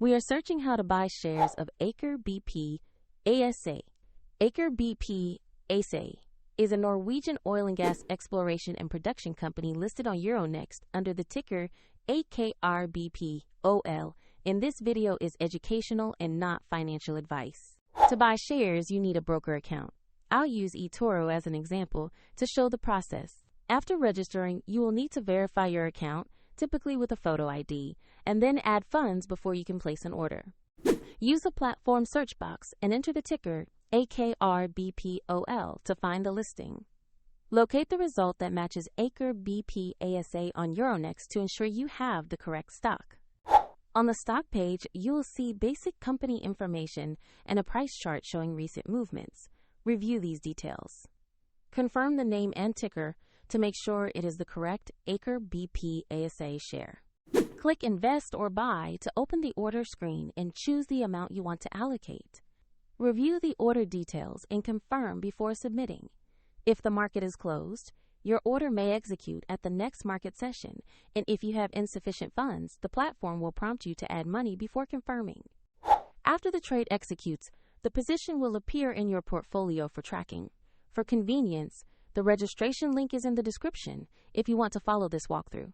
We are searching how to buy shares of Aker BP ASA. Aker BP ASA is a Norwegian oil and gas exploration and production company listed on Euronext under the ticker AKRBP.OL. In this video is educational and not financial advice. To buy shares, you need a broker account. I'll use eToro as an example to show the process. After registering, you will need to verify your account, typically with a photo ID, and then add funds before you can place an order. Use the platform search box and enter the ticker AKRBP.OL to find the listing. Locate the result that matches Aker BP ASA on Euronext to ensure you have the correct stock. On the stock page, you will see basic company information and a price chart showing recent movements. Review these details. Confirm the name and ticker to make sure it is the correct Aker BP ASA share. Click Invest or Buy to open the order screen and choose the amount you want to allocate. Review the order details and confirm before submitting. If the market is closed, your order may execute at the next market session, and if you have insufficient funds, the platform will prompt you to add money before confirming. After the trade executes, the position will appear in your portfolio for tracking. For convenience, the registration link is in the description if you want to follow this walkthrough.